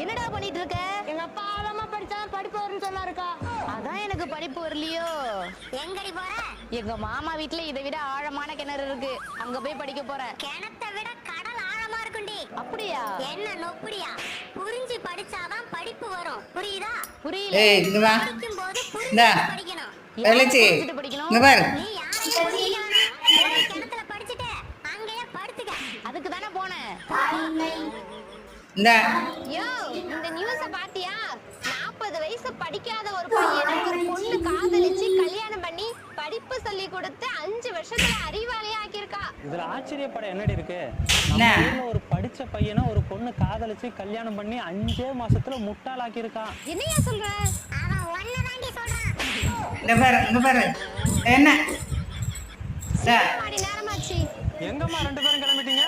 என்னடா பண்ணிட்டு இருக்க? எங்க அப்பா ஆழமா படிச்சா படிப்பு வரும்னு சொன்னாருக்கா. அதான் எனக்கு படிப்பு வரலையோ. எங்கடி போற? எங்க மாமா வீட்ல இதை விட ஆழமான கிணறு இருக்கு, அங்க போய் படிக்க போறேன். கிணத்தை விட கடல் ஆழமா இருக்குண்டி. அப்படியா? என்ன நொப்படியா? புரிஞ்சு படிச்சாதான் படிப்பு வரும், புரியுதா? புரியல. இங்க வா. படிக்கும் போது இந்தா புரிஞ்சு படிக்கணும். வெள்ளச்சி புரிஞ்சுட்டு படிக்கணும். இங்க பாரு. நீ யாரையும் புரியாம போய் கிணத்துல படிச்சுட்டு அங்கேயே படுத்துக்க. அதுக்கு தானே போனேன். இந்தா யோ, இந்த நியூஸ பாத்தியா? 40 வயசு படிக்காத ஒரு பையனை ஒரு பொண்ணு காதலிச்சு கல்யாணம் பண்ணி படிப்பு சொல்லி கொடுத்து 5 வருஷத்துல அறிவாளியா ஆக்கியிருக்கா. இதுல ஆச்சரியப்பட என்னடி இருக்கு? என்ன? நம்ம ஊர்ல ஒரு படிச்ச பையனை ஒரு பொண்ணு காதலிச்சு கல்யாணம் பண்ணி 5 மாசத்துல முட்டாளாக்கி இருக்கான். என்னையா சொல்ற? அவன் ஒன்னதாண்டி சொல்றான். இங்க பாரு என்ன மாடி நேரமாச்சு. எங்கம்மா 2 பேரும் கிளம்பிட்டீங்க?